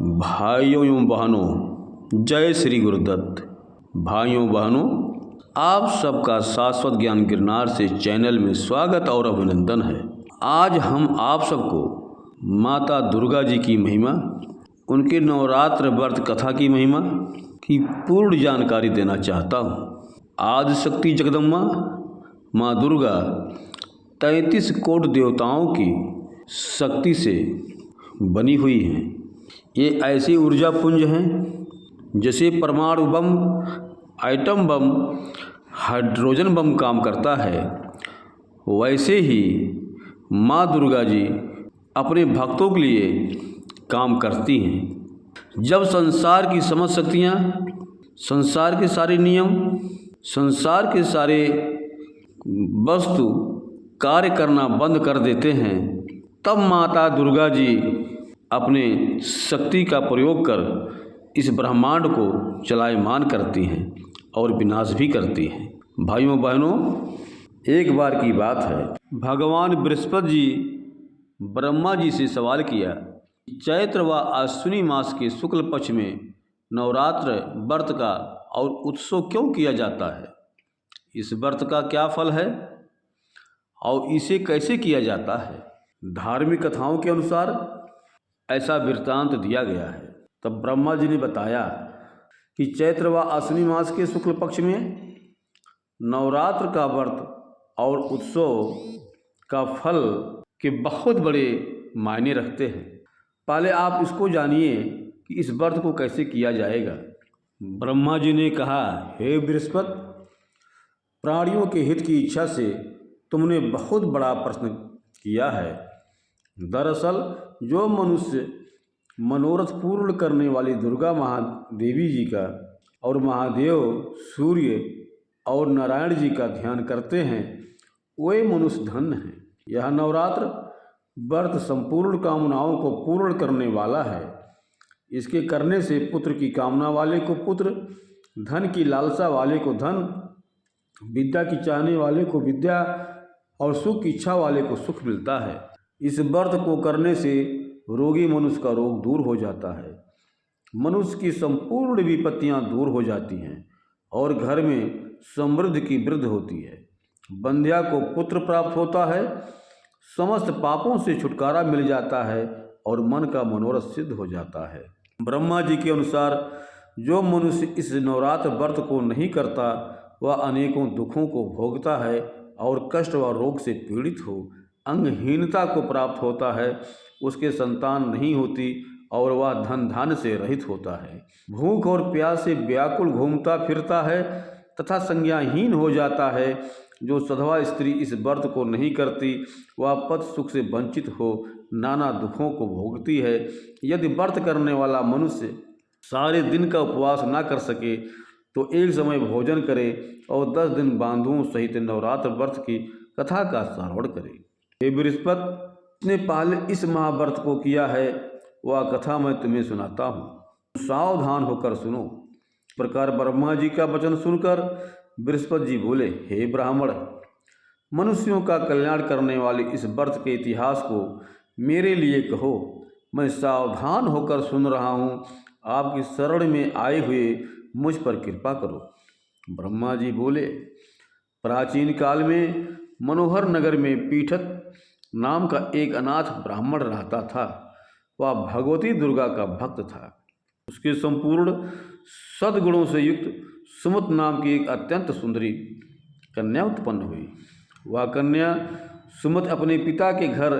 भाइयों एवं बहनों, जय श्री गुरुदत्त। भाइयों बहनों, आप सबका शाश्वत ज्ञान गिरनार से चैनल में स्वागत और अभिनंदन है। आज हम आप सबको माता दुर्गा जी की महिमा, उनके नवरात्र व्रत कथा की महिमा की पूर्ण जानकारी देना चाहता हूँ। आदिशक्ति जगदम्बा माँ दुर्गा 33 कोटि देवताओं की शक्ति से बनी हुई हैं। ये ऐसी ऊर्जा पुंज हैं जैसे परमाणु बम, आइटम बम, हाइड्रोजन बम काम करता है, वैसे ही माँ दुर्गा जी अपने भक्तों के लिए काम करती हैं। जब संसार की समस्त शक्तियाँ, संसार के सारे नियम, संसार के सारे वस्तु कार्य करना बंद कर देते हैं, तब माता दुर्गा जी अपने शक्ति का प्रयोग कर इस ब्रह्मांड को चलायमान करती हैं और विनाश भी करती हैं। भाइयों बहनों, एक बार की बात है, भगवान बृहस्पति जी ब्रह्मा जी से सवाल किया, चैत्र व अश्विनी मास के शुक्ल पक्ष में नवरात्र व्रत का और उत्सव क्यों किया जाता है? इस व्रत का क्या फल है और इसे कैसे किया जाता है? धार्मिक कथाओं के अनुसार ऐसा वृत्तांत दिया गया है। तब ब्रह्मा जी ने बताया कि चैत्र व अश्विनी मास के शुक्ल पक्ष में नवरात्र का व्रत और उत्सव का फल के बहुत बड़े मायने रखते हैं। पहले आप इसको जानिए कि इस व्रत को कैसे किया जाएगा। ब्रह्मा जी ने कहा, हे बृहस्पति, प्राणियों के हित की इच्छा से तुमने बहुत बड़ा प्रश्न किया है। दरअसल जो मनुष्य मनोरथ पूर्ण करने वाली दुर्गा महादेवी जी का और महादेव सूर्य और नारायण जी का ध्यान करते हैं, वे मनुष्य धन्य हैं। यह नवरात्र व्रत संपूर्ण कामनाओं को पूर्ण करने वाला है। इसके करने से पुत्र की कामना वाले को पुत्र, धन की लालसा वाले को धन, विद्या की चाहने वाले को विद्या और सुख की इच्छा वाले को सुख मिलता है। इस व्रत को करने से रोगी मनुष्य का रोग दूर हो जाता है, मनुष्य की संपूर्ण विपत्तियां दूर हो जाती हैं और घर में समृद्धि की वृद्धि होती है। बंध्या को पुत्र प्राप्त होता है, समस्त पापों से छुटकारा मिल जाता है और मन का मनोरथ सिद्ध हो जाता है। ब्रह्मा जी के अनुसार जो मनुष्य इस नवरात्र व्रत को नहीं करता, वह अनेकों दुखों को भोगता है और कष्ट व रोग से पीड़ित हो, अंगहीनता को प्राप्त होता है, उसके संतान नहीं होती और वह धन धान्य से रहित होता है, भूख और प्यास से व्याकुल घूमता फिरता है तथा संज्ञाहीन हो जाता है। जो सधवा स्त्री इस व्रत को नहीं करती, वह पद सुख से वंचित हो नाना दुखों को भोगती है। यदि व्रत करने वाला मनुष्य सारे दिन का उपवास ना कर सके तो एक समय भोजन करे और 10 दिन बांधुओं सहित नवरात्र व्रत की कथा का श्रवण करे। हे बृहस्पति ने पहले इस महाव्रत को किया है, वह कथा मैं तुम्हें सुनाता हूँ, सावधान होकर सुनो। इस प्रकार ब्रह्मा जी का वचन सुनकर बृहस्पति जी बोले, हे ब्राह्मण, मनुष्यों का कल्याण करने वाले इस व्रत के इतिहास को मेरे लिए कहो, मैं सावधान होकर सुन रहा हूँ। आपकी शरण में आए हुए मुझ पर कृपा करो। ब्रह्मा जी बोले, प्राचीन काल में मनोहर नगर में पीठत नाम का एक अनाथ ब्राह्मण रहता था। वह भगवती दुर्गा का भक्त था। उसके संपूर्ण सद्गुणों से युक्त सुमत नाम की एक अत्यंत सुंदरी कन्या उत्पन्न हुई। वह कन्या सुमत अपने पिता के घर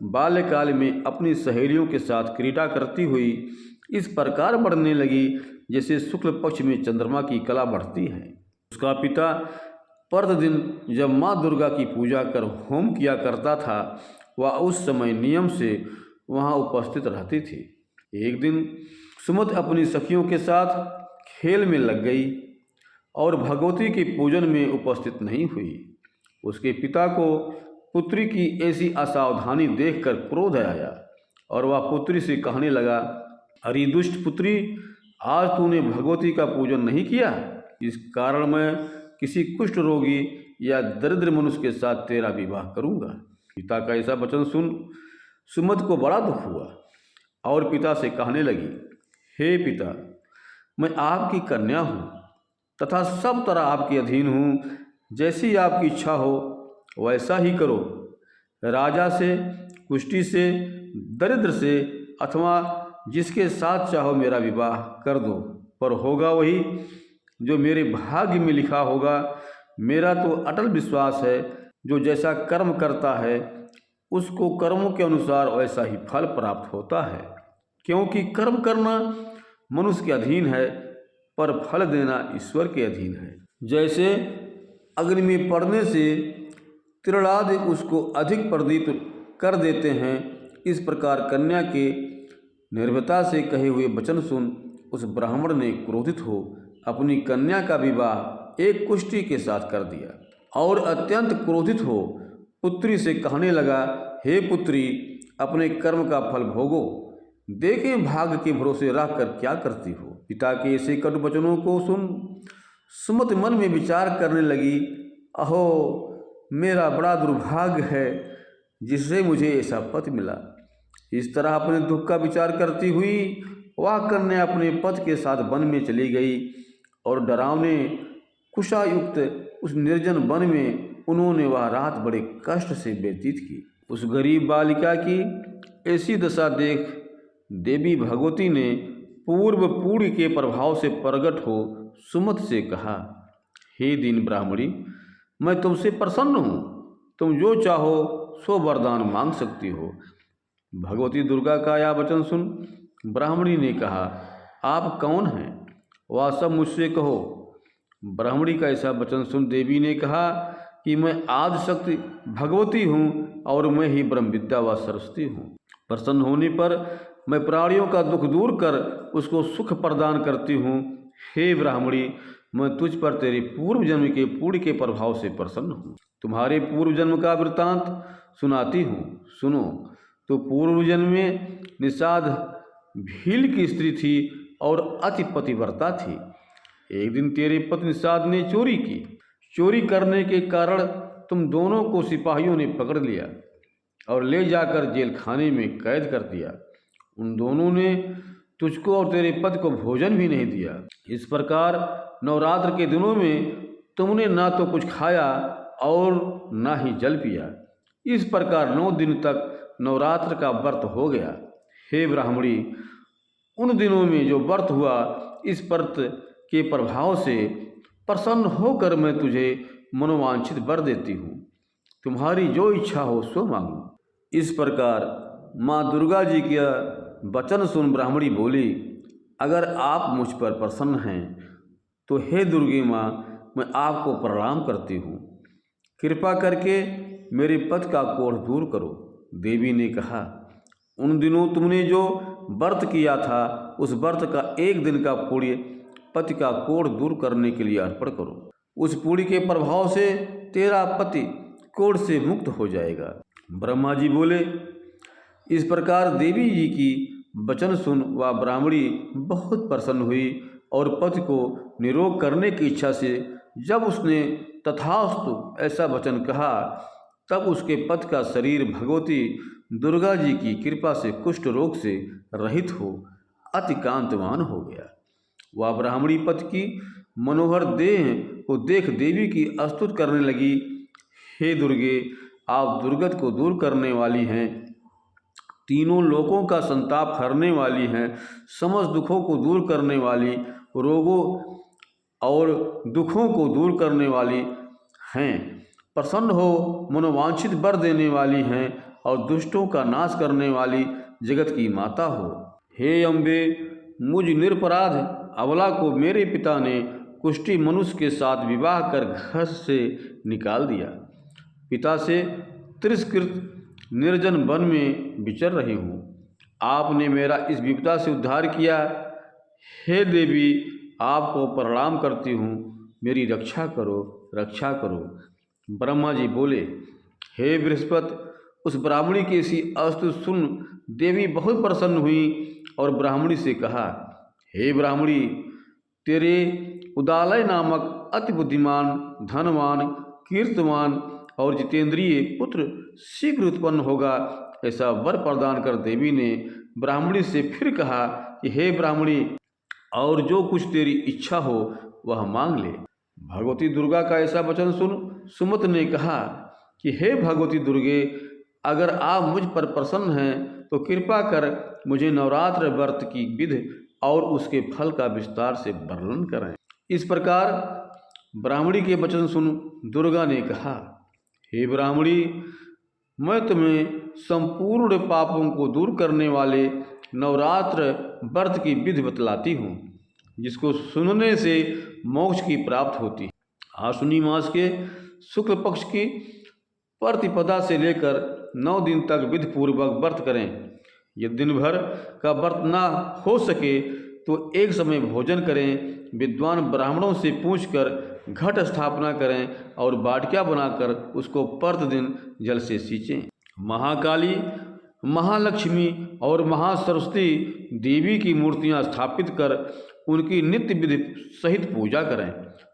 बाल्यकाल में अपनी सहेलियों के साथ क्रीड़ा करती हुई इस प्रकार बढ़ने लगी जैसे शुक्ल पक्ष में चंद्रमा की कला बढ़ती है। उसका पिता प्रतिदिन जब माँ दुर्गा की पूजा कर होम किया करता था, वह उस समय नियम से वहाँ उपस्थित रहती थी। एक दिन सुमत अपनी सखियों के साथ खेल में लग गई और भगवती के पूजन में उपस्थित नहीं हुई। उसके पिता को पुत्री की ऐसी असावधानी देखकर क्रोध आया और वह पुत्री से कहने लगा, अरे दुष्ट पुत्री, आज तूने भगवती का पूजन नहीं किया, इस कारण मैं किसी कुष्ठ रोगी या दरिद्र मनुष्य के साथ तेरा विवाह करूंगा। पिता का ऐसा वचन सुन सुमत को बड़ा दुख हुआ। और पिता से कहने लगी, हे पिता, मैं आपकी कन्या हूँ तथा सब तरह आपके अधीन हूँ। जैसी आपकी इच्छा हो वैसा ही करो। राजा से, कुष्टी से, दरिद्र से अथवा जिसके साथ चाहो मेरा विवाह कर दो, पर होगा वही जो मेरे भाग्य में लिखा होगा। मेरा तो अटल विश्वास है, जो जैसा कर्म करता है उसको कर्मों के अनुसार वैसा ही फल प्राप्त होता है। क्योंकि कर्म करना मनुष्य के अधीन है, पर फल देना ईश्वर के अधीन है। जैसे अग्नि में पड़ने से तिरलाद उसको अधिक प्रदीप्त कर देते हैं, इस प्रकार कन्या के निर्भयता से कहे हुए वचन सुन उस ब्राह्मण ने क्रोधित हो अपनी कन्या का विवाह एक कुष्टी के साथ कर दिया और अत्यंत क्रोधित हो पुत्री से कहने लगा, हे पुत्री, अपने कर्म का फल भोगो। देखें भाग्य के भरोसे रख कर क्या करती हो। पिता के ऐसे कटु वचनों को सुन सुमति मन में विचार करने लगी, अहो, मेरा बड़ा दुर्भाग्य है जिससे मुझे ऐसा पति मिला। इस तरह अपने दुख का विचार करती हुई वह कन्या अपने पति के साथ वन में चली गई और डरावने कुशायुक्त उस निर्जन वन में उन्होंने वह रात बड़े कष्ट से व्यतीत की। उस गरीब बालिका की ऐसी दशा देख देवी भगवती ने पूर्व पूर्व के प्रभाव से प्रकट हो सुमति से कहा, हे दीन ब्राह्मणी, मैं तुमसे प्रसन्न हूँ। तुम जो चाहो सो वरदान मांग सकती हो। भगवती दुर्गा का यह वचन सुन ब्राह्मणी ने कहा, आप कौन हैं? वह सब मुझसे कहो। ब्राह्मणी का ऐसा वचन सुन देवी ने कहा कि मैं आदिशक्ति भगवती हूँ और मैं ही ब्रह्म विद्या व सरस्वती हूँ। प्रसन्न होने पर मैं प्राणियों का दुख दूर कर उसको सुख प्रदान करती हूँ। हे ब्राह्मणी, मैं तुझ पर तेरे पूर्व जन्म के पुण्य के प्रभाव से प्रसन्न हूँ। तुम्हारे पूर्व जन्म का वृत्तांत सुनाती हूँ, सुनो। तो पूर्व जन्म में निषाद भील की स्त्री थी और अति पतिव्रता थी। एक दिन तेरे पति निषाद ने चोरी की। चोरी करने के कारण तुम दोनों को सिपाहियों ने पकड़ लिया और ले जाकर जेल खाने में कैद कर दिया। उन दोनों ने तुझको और तेरे पति को भोजन भी नहीं दिया। इस प्रकार नवरात्र के दिनों में तुमने ना तो कुछ खाया और ना ही जल पिया। इस प्रकार 9 दिन तक नवरात्र का व्रत हो गया। हे ब्राह्मणी, उन दिनों में जो व्रत हुआ, इस व्रत के प्रभाव से प्रसन्न होकर मैं तुझे मनोवांछित वर देती हूँ। तुम्हारी जो इच्छा हो सो मांगो। इस प्रकार माँ दुर्गा जी का वचन सुन ब्राह्मणी बोली, अगर आप मुझ पर प्रसन्न हैं तो हे दुर्गे माँ, मैं आपको प्रणाम करती हूँ। कृपा करके मेरे पति का कोढ़ दूर करो। देवी ने कहा, उन दिनों तुमने जो व्रत किया था उस व्रत का 1 दिन का पुण्य पति का कोढ़ दूर करने के लिए अर्पण करो। उस पुण्य के प्रभाव से तेरा पति कोढ़ से मुक्त हो जाएगा। ब्रह्मा जी बोले। इस प्रकार देवी जी की वचन सुन वह ब्राह्मणी बहुत प्रसन्न हुई और पति को निरोग करने की इच्छा से जब उसने तथास्तु ऐसा वचन कहा, तब उसके पति का शरीर भगवती दुर्गा जी की कृपा से कुष्ठ रोग से रहित हो अति कांतवान हो गया। वह ब्राह्मणी पति की मनोहर देह को देख देवी की स्तुति करने लगी, हे दुर्गे, आप दुर्गत को दूर करने वाली हैं, तीनों लोकों का संताप हरने वाली हैं, समस्त दुखों को दूर करने वाली, रोगों और दुखों को दूर करने वाली हैं, प्रसन्न हो मनोवांछित वर देने वाली हैं और दुष्टों का नाश करने वाली जगत की माता हो। हे अम्बे, मुझ निरपराध अबला को मेरे पिता ने कुष्ठी मनुष्य के साथ विवाह कर घर से निकाल दिया। पिता से तिरस्कृत निर्जन वन में विचर रही हूँ। आपने मेरा इस विपदा से उद्धार किया। हे देवी, आपको प्रणाम करती हूँ, मेरी रक्षा करो, रक्षा करो। ब्रह्मा जी बोले, हे बृहस्पति, उस ब्राह्मणी की ऐसी स्तुति सुन देवी बहुत प्रसन्न हुई और ब्राह्मणी से कहा, हे ब्राह्मणी, तेरे उदालय नामक अति बुद्धिमान, धनवान, कीर्तवान और जितेंद्रिय पुत्र शीघ्र उत्पन्न होगा, ऐसा वर प्रदान कर देवी ने ब्राह्मणी से फिर कहा कि हे ब्राह्मणी, और जो कुछ तेरी इच्छा हो वह मांग ले। भगवती दुर्गा का ऐसा वचन सुन सुमंत ने कहा कि हे भगवती दुर्गे, अगर आप मुझ पर प्रसन्न हैं तो कृपा कर मुझे नवरात्र व्रत की विधि और उसके फल का विस्तार से वर्णन करें। इस प्रकार ब्राह्मणी के वचन सुन दुर्गा ने कहा, हे ब्राह्मणी, मैं तुम्हें संपूर्ण पापों को दूर करने वाले नवरात्र व्रत की विधि बतलाती हूँ, जिसको सुनने से मोक्ष की प्राप्त होती है। आश्विनी मास के शुक्ल पक्ष की प्रतिपदा से लेकर 9 दिन तक विधि पूर्वक व्रत करें। यदि दिन भर का व्रत ना हो सके तो एक समय भोजन करें। विद्वान ब्राह्मणों से पूछकर घट स्थापना करें और बाटिया बनाकर उसको प्रतिदिन जल से सींचें। महाकाली, महालक्ष्मी और महासरस्वती देवी की मूर्तियां स्थापित कर उनकी नित्य विधि सहित पूजा करें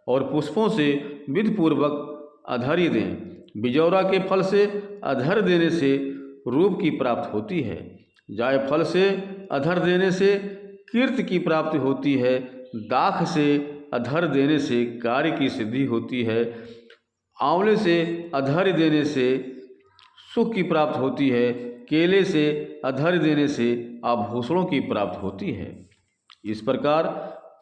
और पुष्पों से विधि पूर्वक अर्घ्य दें। बिजौरा के फल से अर्घ्य देने से रूप की प्राप्ति होती है। जायफल से अर्घ्य देने से कीर्ति की प्राप्ति होती है। दाख से अर्घ्य देने से कार्य की सिद्धि होती है। आंवले से अर्घ्य देने से सुख की प्राप्ति होती है। केले से अर्घ्य देने से आभूषणों की प्राप्ति होती है। इस प्रकार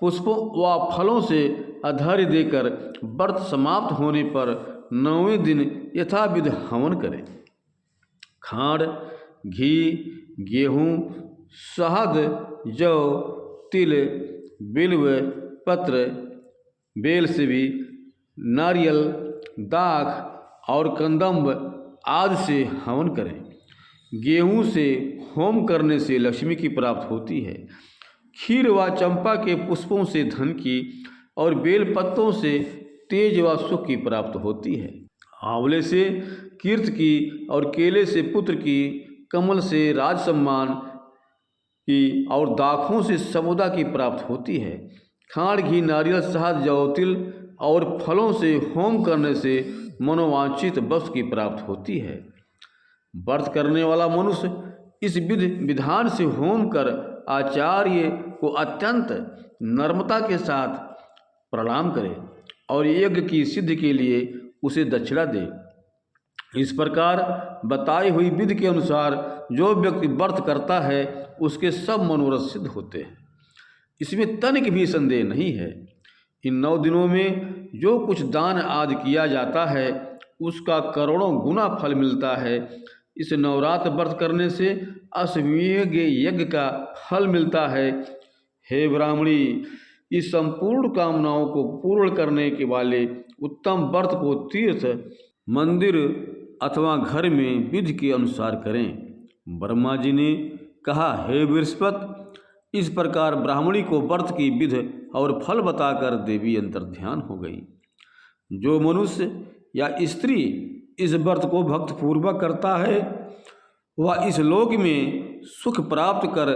पुष्पों व फलों से अर्घ्य देकर व्रत समाप्त होने पर 9वें दिन यथाविधि हवन करें। खांड, घी, गेहूँ, शहद, जौ, तिल, बिल्व पत्र, बेल से भी, नारियल, दाख और कंदम्ब आदि से हवन करें। गेहूँ से होम करने से लक्ष्मी की प्राप्ति होती है। क्षीर व चंपा के पुष्पों से धन की और बेल पत्तों से तेज व सुख की प्राप्ति होती है। आंवले से कीर्ति की और केले से पुत्र की, कमल से राज सम्मान की और दाखों से समुदा की प्राप्ति होती है। खांड, घी, नारियल, शहद, जौ, तिल और फलों से होम करने से मनोवांछित वस्तु की प्राप्ति होती है। व्रत करने वाला मनुष्य इस विधि विधान से होम कर आचार्य को अत्यंत नम्रता के साथ प्रणाम करे और यज्ञ की सिद्धि के लिए उसे दक्षिणा दे। इस प्रकार बताई हुई विधि के अनुसार जो व्यक्ति व्रत करता है उसके सब मनोरथ सिद्ध होते हैं। इसमें तनिक भी संदेह नहीं है। इन 9 दिनों में जो कुछ दान आदि किया जाता है उसका करोड़ों गुना फल मिलता है। इस नवरात्र व्रत करने से अश्वमेध यज्ञ का फल मिलता है। हे ब्राह्मणी, इस संपूर्ण कामनाओं को पूर्ण करने के वाले उत्तम व्रत को तीर्थ, मंदिर अथवा घर में विधि के अनुसार करें। ब्रह्मा जी ने कहा, हे बृहस्पति, इस प्रकार ब्राह्मणी को व्रत की विधि और फल बताकर देवी अंतर्ध्यान हो गई। जो मनुष्य या स्त्री इस व्रत को भक्तिपूर्वक करता है वह इस लोक में सुख प्राप्त कर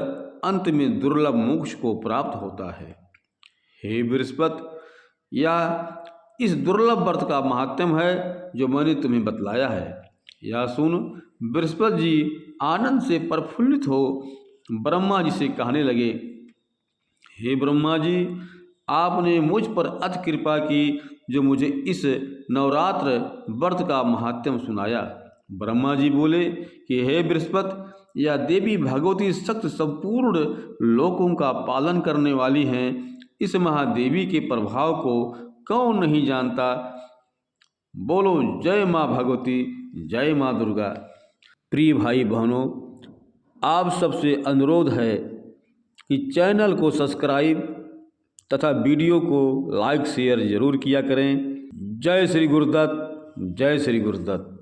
अंत में दुर्लभ मोक्ष को प्राप्त होता है। हे बृहस्पति, यह इस दुर्लभ व्रत का महात्म्य है जो मैंने तुम्हें बतलाया है। यह सुन बृहस्पति जी आनंद से प्रफुल्लित हो ब्रह्मा जी से कहने लगे, हे ब्रह्मा जी, आपने मुझ पर अति कृपा की जो मुझे इस नवरात्र व्रत का महात्म्य सुनाया। ब्रह्मा जी बोले कि हे बृहस्पति, यह देवी भगवती शक्ति संपूर्ण लोकों का पालन करने वाली हैं। इस महादेवी के प्रभाव को कौन नहीं जानता। बोलो जय माँ भगवती, जय माँ दुर्गा। प्रिय भाई बहनों, आप सबसे अनुरोध है कि चैनल को सब्सक्राइब तथा वीडियो को लाइक शेयर जरूर किया करें। जय श्री गुरुदत्त, जय श्री गुरुदत्त।